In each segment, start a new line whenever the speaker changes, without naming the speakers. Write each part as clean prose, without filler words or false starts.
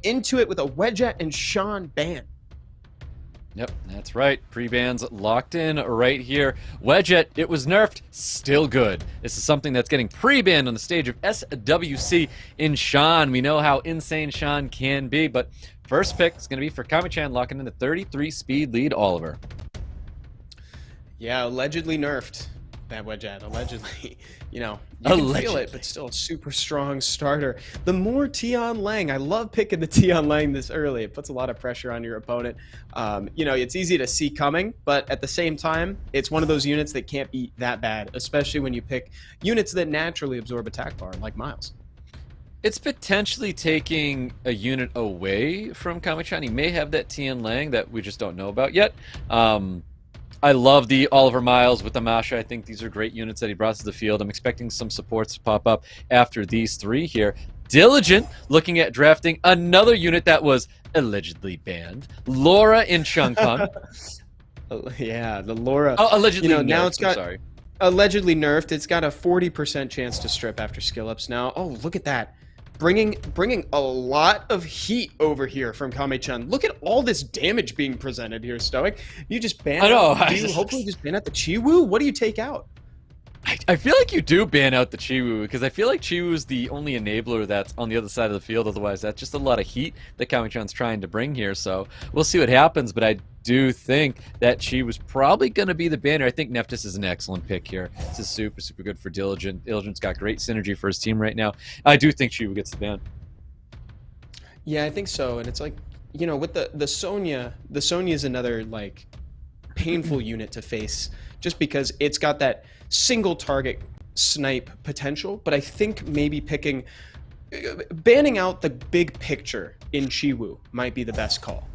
into it with a Wedget and Sean ban.
Yep, that's right. Pre-bans locked in right here. Wedget, it was nerfed, still good. This is something that's getting pre-banned on the stage of SWC in Sean. We know how insane Sean can be, but first pick is going to be for KAMECHAN, locking in the 33 speed lead, Oliver.
Yeah, allegedly nerfed. That Wedget, allegedly. You know, you can feel it, but still a super strong starter. The more Tian Lang, I love picking the Tian Lang this early. It puts a lot of pressure on your opponent. You know, it's easy to see coming, but at the same time, it's one of those units that can't be that bad, especially when you pick units that naturally absorb attack bar, like Miles.
It's potentially taking a unit away from KAMECHAN. He may have that Tian Lang that we just don't know about yet. I love the Oliver Miles with the Masha. I think these are great units that he brought to the field. I'm expecting some supports to pop up after these three here. Diligent looking at drafting another unit that was allegedly banned. Laura in Changpeng.
Yeah, the Laura.
Oh, allegedly nerfed,
now it's got
sorry.
Allegedly nerfed. It's got a 40% chance to strip after skill ups now. Oh, look at that. Bringing a lot of heat over here from KAMECHAN. Look at all this damage being presented here, Stoic. You just ban out, hopefully just ban out the Chiwu? What do you take out?
I feel like you do ban out the Chiwu, because I feel like Chiwu is the only enabler that's on the other side of the field. Otherwise, that's just a lot of heat that KAMECHAN's trying to bring here. So we'll see what happens, but I do think that Chiwu's probably going to be the banner. I think Nephthys is an excellent pick here. This is super, super good for Diligent. Diligent's got great synergy for his team right now. I do think Chiwu gets the ban.
Yeah, I think so. And it's like, you know, with the Sonya is another, like, painful unit to face just because it's got that single target snipe potential, but I think maybe banning out the big picture in Chiwu might be the best call.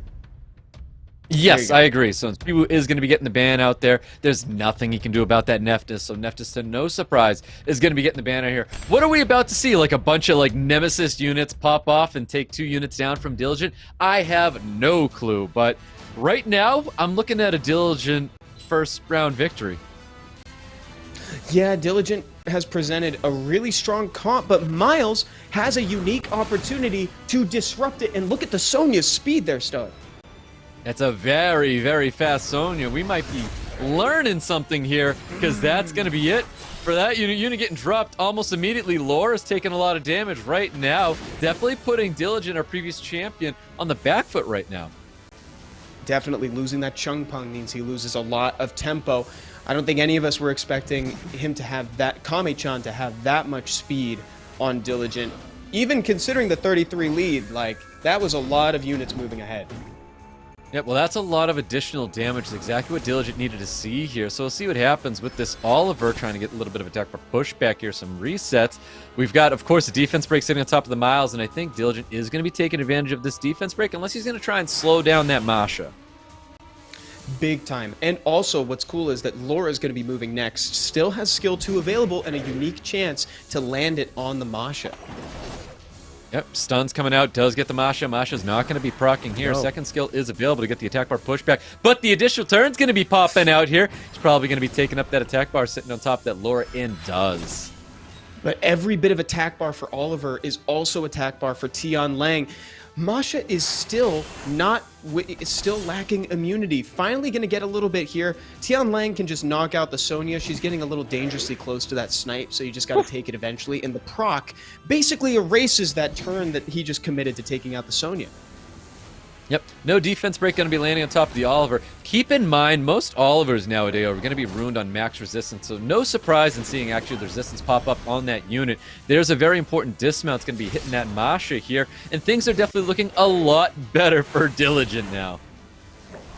Yes, I agree. So Chiwu is going to be getting the ban out there. There's nothing he can do about that Nephthys. So Nephthys, to no surprise, is going to be getting the ban out here. What are we about to see? Like a bunch of like Nemesis units pop off and take 2 units down from Diligent? I have no clue. But right now, I'm looking at a Diligent first round victory.
Yeah, Diligent has presented a really strong comp, but Miles has a unique opportunity to disrupt it. And look at the Sonya's speed there, Stoic.
That's a very, very fast Sonya. We might be learning something here, because that's going to be it for that unit getting dropped almost immediately. Laura's taking a lot of damage right now. Definitely putting Diligent, our previous champion, on the back foot right now.
Definitely losing that Changpeng means he loses a lot of tempo. I don't think any of us were expecting him to have that, KAMECHAN to have that much speed on Diligent. Even considering the 33 lead, like, that was a lot of units moving ahead.
Yeah, well, that's a lot of additional damage. It's exactly what Diligent needed to see here. So we'll see what happens with this Oliver trying to get a little bit of attack for pushback here, some resets. We've got, of course, a defense break sitting on top of the Miles, and I think Diligent is going to be taking advantage of this defense break, unless he's going to try and slow down that Masha.
Big time. And also, what's cool is that Laura is going to be moving next. Still has skill 2 available and a unique chance to land it on the Masha.
Yep, stun's coming out, does get the Masha. Masha's not going to be proccing here. No. Second skill is available to get the attack bar pushback, but the additional turn's going to be popping out here. He's probably going to be taking up that attack bar sitting on top of that Laura, and does.
But every bit of attack bar for Oliver is also attack bar for Tian Lang. Masha is still lacking immunity. Finally going to get a little bit here. Tian Lang can just knock out the Sonya. She's getting a little dangerously close to that snipe, so you just got to take it eventually. And the proc basically erases that turn that he just committed to taking out the Sonya.
Yep, no defense break going to be landing on top of the Oliver. Keep in mind, most Olivers nowadays are going to be ruined on max resistance, so no surprise in seeing actually the resistance pop up on that unit. There's a very important dismount that's going to be hitting that Masha here, and things are definitely looking a lot better for Diligent now.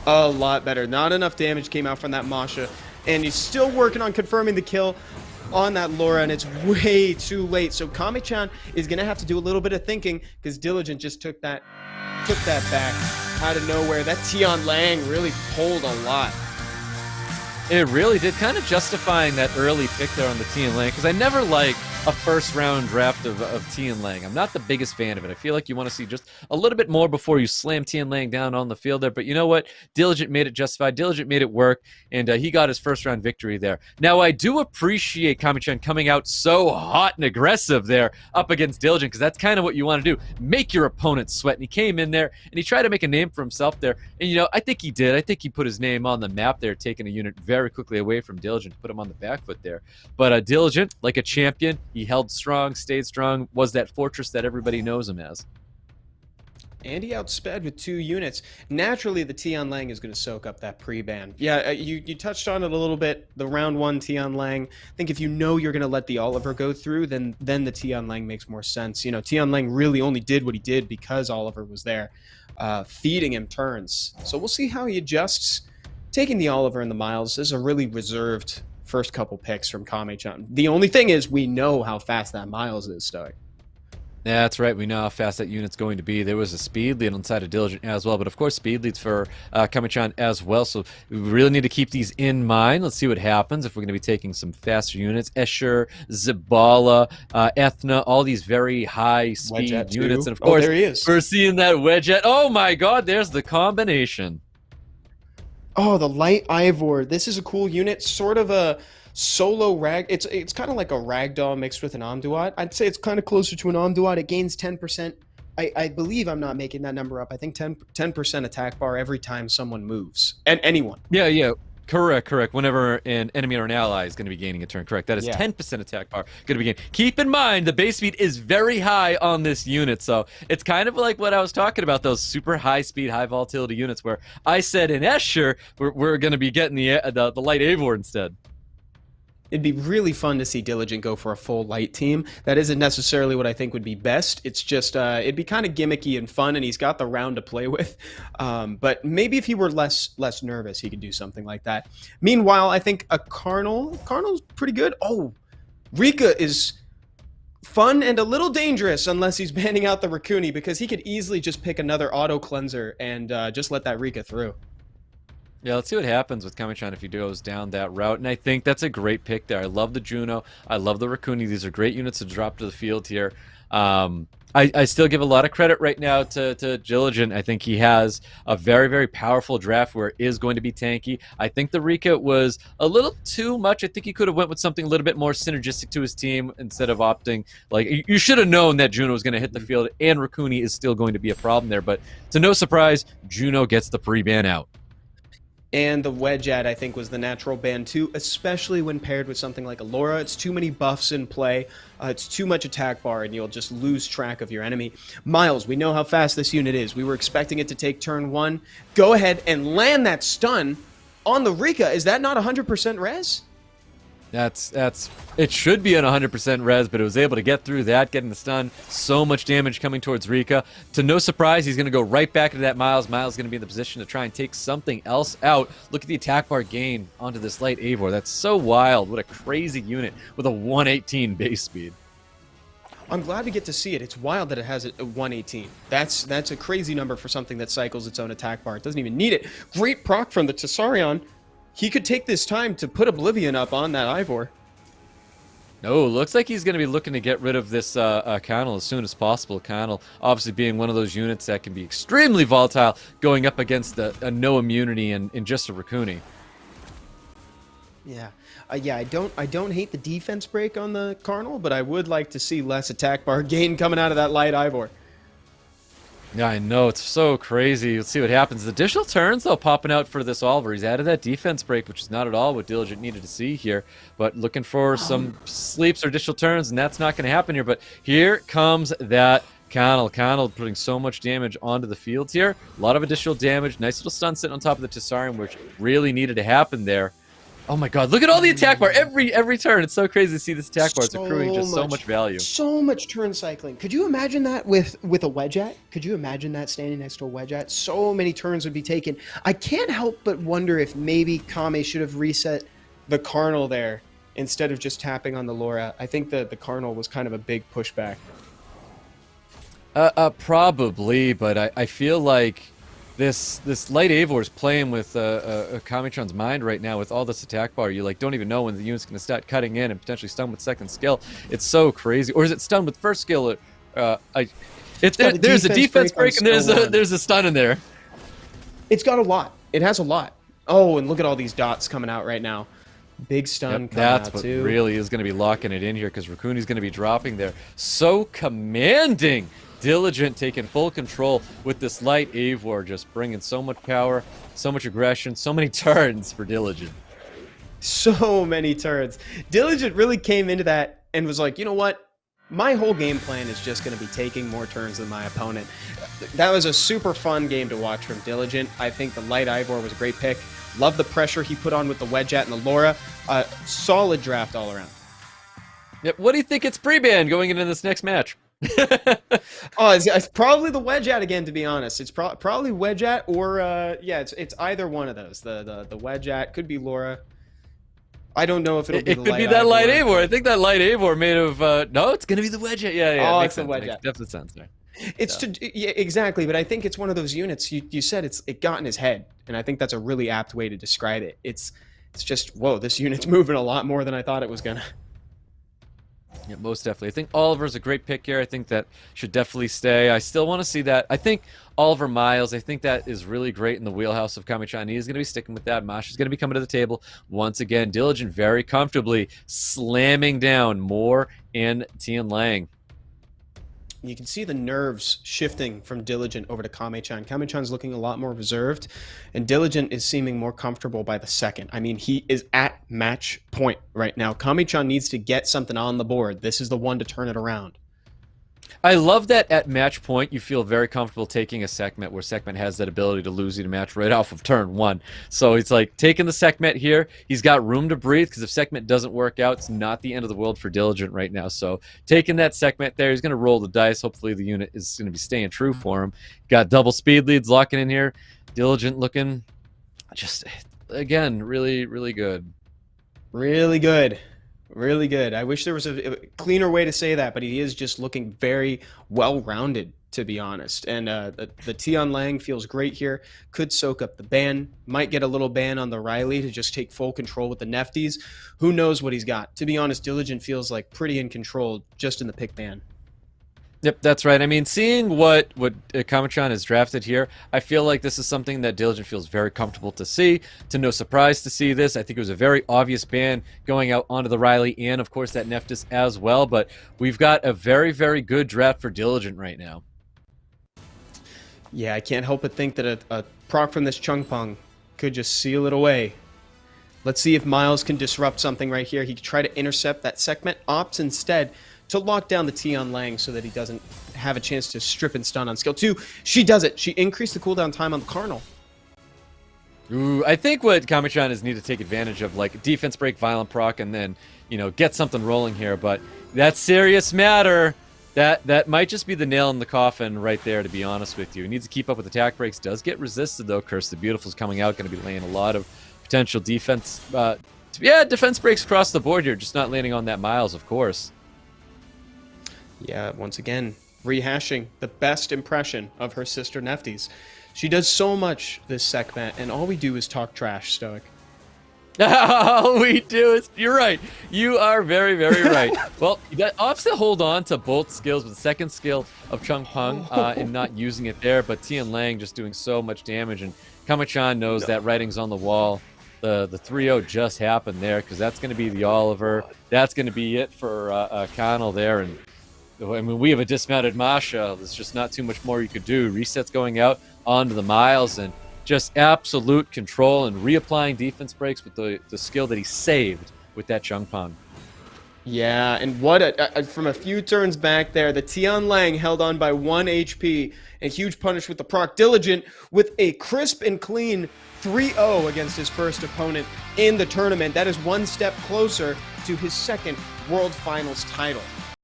A lot better. Not enough damage came out from that Masha, and he's still working on confirming the kill on that Laura, and it's way too late. So KAMECHAN is going to have to do a little bit of thinking, because Diligent just took that back out of nowhere. That Tian Lang really pulled a lot.
It really did, kind of justifying that early pick there on the Tian Lang, because I never like a first-round draft of Tian Lang. I'm not the biggest fan of it. I feel like you want to see just a little bit more before you slam Tian Lang down on the field there. But you know what? Diligent made it justified. Diligent made it work, and he got his first-round victory there. Now, I do appreciate KAMECHAN coming out so hot and aggressive there up against Diligent, because that's kind of what you want to do. Make your opponent sweat. And he came in there, and he tried to make a name for himself there. And, you know, I think he did. I think he put his name on the map there, taking a unit very quickly away from Diligent to put him on the back foot there. But Diligent, like a champion, he held strong, stayed strong, was that fortress that everybody knows him as.
And he outsped with 2 units. Naturally, the Tian Lang is going to soak up that pre-ban. Yeah, you touched on it a little bit. The round 1 Tian Lang. I think if you know you're going to let the Oliver go through, then the Tian Lang makes more sense. You know, Tian Lang really only did what he did because Oliver was there, feeding him turns. So we'll see how he adjusts. Taking the Oliver and the Miles is a really reserved first couple picks from KAMECHAN. The only thing is we know how fast that Miles is, Stoic.
Yeah, that's right. We know how fast that unit's going to be. There was a speed lead on the side of Diligent as well, but of course speed leads for KAMECHAN as well, so we really need to keep these in mind. Let's see what happens if we're going to be taking some faster units. Escher, Zabala, Ethna, all these very high speed units. And of course,
there he is.
We're seeing that Wedget. Oh my god, there's the combination.
Oh, the light Ivor. This is a cool unit, sort of a solo rag. It's kind of like a ragdoll mixed with an Omduat. I'd say it's kind of closer to an Omduat. It gains 10%. I believe I'm not making that number up. I think 10% attack bar every time someone moves. And anyone.
Yeah. Correct. Whenever an enemy or an ally is going to be gaining a turn, correct. That is 10% attack bar going to be gained. Keep in mind, the base speed is very high on this unit, so it's kind of like what I was talking about, those super high speed, high volatility units, where I said in Escher, we're going to be getting the light Eivor instead.
It'd be really fun to see Diligent go for a full light team. That isn't necessarily what I think would be best. It's just, it'd be kind of gimmicky and fun, and he's got the round to play with. But maybe if he were less nervous, he could do something like that. Meanwhile, I think a Carnal's pretty good. Oh, Rika is fun and a little dangerous unless he's banning out the Raccoon, because he could easily just pick another auto cleanser and just let that Rika through.
Yeah, let's see what happens with KAMECHAN if he goes down that route. And I think that's a great pick there. I love the Juno. I love the Raccoon. These are great units to drop to the field here. I still give a lot of credit right now to Diligent. I think he has a very, very powerful draft where it is going to be tanky. I think the Rika was a little too much. I think he could have went with something a little bit more synergistic to his team instead of opting. Like, you should have known that Juno was going to hit the field, and Raccoon is still going to be a problem there. But to no surprise, Juno gets the pre-ban out.
And the Wedget, I think, was the natural ban too, especially when paired with something like a Laura. It's too many buffs in play. It's too much attack bar, and you'll just lose track of your enemy. Miles, we know how fast this unit is. We were expecting it to take turn 1. Go ahead and land that stun on the Rika. Is that not 100% res?
It should be an 100% res, but it was able to get through that, getting the stun. So much damage coming towards Rika. To no surprise, he's going to go right back into that Miles. Miles is going to be in the position to try and take something else out. Look at the attack bar gain onto this light Eivor. That's so wild. What a crazy unit with a 118 base speed.
I'm glad to get to see it. It's wild that it has a 118. That's a crazy number for something that cycles its own attack bar. It doesn't even need it. Great proc from the Tessarion. He could take this time to put Oblivion up on that Ivor.
No, looks like he's going to be looking to get rid of this Connell as soon as possible. Connell obviously being one of those units that can be extremely volatile going up against a no immunity and just a Raccoon.
Yeah. I don't hate the defense break on the Carnal, but I would like to see less attack bar gain coming out of that light Ivor.
Yeah, I know. It's so crazy. Let's see what happens. The additional turns, though, popping out for this Oliver. He's added that defense break, which is not at all what Diligent needed to see here. But looking for some sleeps or additional turns, and that's not going to happen here. But here comes that Connell. Connell putting so much damage onto the field here. A lot of additional damage. Nice little stun sitting on top of the Tessarion, which really needed to happen there. Oh my god, look at all the attack bar every turn. It's so crazy to see this attack bar. It's accruing just so much value.
So much turn cycling. Could you imagine that with a Wedget? Could you imagine that standing next to a Wedget? So many turns would be taken. I can't help but wonder if maybe Kame should have reset the Carnal there instead of just tapping on the Laura. I think the Carnal was kind of a big pushback.
Probably, but I feel like this light Eivor is playing with KAMECHAN's mind right now with all this attack bar. You like don't even know when the unit's going to start cutting in and potentially stun with second skill. It's so crazy. Or is it stun with first skill? There's a defense break and there's a stun in there.
It's got a lot. It has a lot. Oh, and look at all these dots coming out right now. Big stun coming out too. That's what
really is going to be locking it in here because Rakuni's going to be dropping there. So commanding. Diligent taking full control with this light Eivor, just bringing so much power, so much aggression, so many turns for Diligent.
So many turns. Diligent really came into that and was like, you know what? My whole game plan is just going to be taking more turns than my opponent. That was a super fun game to watch from Diligent. I think the light Eivor was a great pick. Love the pressure he put on with the Wedgeat and the Laura. Solid draft all around.
Yep. What do you think it's pre-ban going into this next match?
Oh, it's probably the Wedgeat again, to be honest. It's probably Wedgeat or yeah, it's either one of those. The Wedgeat could be Laura. I don't know if it'll be
it could be that light Eivor. I think that light Eivor made of no, it's gonna be the Wedgeat. Yeah.
Oh, it's the Wedgeat.
Makes definite sense there.
It's yeah, exactly, but I think it's one of those units you said it got in his head, and I think that's a really apt way to describe it. It's just, whoa, this unit's moving a lot more than I thought it was gonna.
Yeah, most definitely. I think Oliver's a great pick here. I think that should definitely stay. I still want to see that. I think Oliver Miles, I think that is really great in the wheelhouse of KAMECHAN. He's going to be sticking with that. Masha's going to be coming to the table once again. Diligent very comfortably slamming down more in Tian Lang.
You can see the nerves shifting from Diligent over to KAMECHAN. KAMECHAN's looking a lot more reserved, and Diligent is seeming more comfortable by the second. I mean, he is at match point right now. KAMECHAN needs to get something on the board. This is the one to turn it around.
I love that at match point you feel very comfortable taking a Sekhmet where Sekhmet has that ability to lose you to match right off of turn one. So it's like taking the Sekhmet here. He's got room to breathe because if Sekhmet doesn't work out, it's not the end of the world for Diligent right now. So taking that Sekhmet there, he's going to roll the dice. Hopefully the unit is going to be staying true for him. Got double speed leads locking in here. Diligent looking just, again, really, really good.
Really good. Really good. I wish there was a cleaner way to say that, but he is just looking very well-rounded, to be honest. And the Tian Lang feels great here. Could soak up the ban. Might get a little ban on the Riley to just take full control with the Nefties. Who knows what he's got? To be honest, Diligent feels like pretty in control just in the pick ban.
Yep, that's right. I mean, seeing what KAMECHAN has drafted here, I feel like this is something that Diligent feels very comfortable to see. To no surprise to see this. I think it was a very obvious ban going out onto the Riley and, of course, that Neftis as well. But we've got a very, very good draft for Diligent right now.
Yeah, I can't help but think that a proc from this Chung Pung could just seal it away. Let's see if Miles can disrupt something right here. He could try to intercept that Sekhmet, opts instead to lock down the Tian Lang so that he doesn't have a chance to strip and stun on skill 2. She does it. She increased the cooldown time on the Carnal.
Ooh, I think what KAMECHAN is need to take advantage of, like defense break, violent proc, and then, you know, get something rolling here. But that serious matter, that might just be the nail in the coffin right there, to be honest with you. He needs to keep up with attack breaks. Does get resisted, though. Curse the Beautiful is coming out, going to be laying a lot of potential defense. Defense breaks across the board here, just not landing on that Miles, of course.
Yeah, once again, rehashing the best impression of her sister Nefties. She does so much, this Sekhmet, and all we do is talk trash, Stoic.
All we do is... You're right. You are very, very right. Well, you got opposite hold on to both skills, with the second skill of Chung Pung and not using it there, but Tian Lang just doing so much damage, and KAMECHAN knows that writing's on the wall. The 3-0 just happened there, because that's going to be the Oliver. That's going to be it for Connell there, and I mean, we have a dismounted Masha. There's just not too much more you could do. Resets going out onto the Miles and just absolute control and reapplying defense breaks with the skill that he saved with that Chung Pung.
Yeah, and what from a few turns back there, the Tian Lang held on by 1 HP. A huge punish with the proc. Diligent with a crisp and clean 3-0 against his first opponent in the tournament. That is one step closer to his second World Finals title.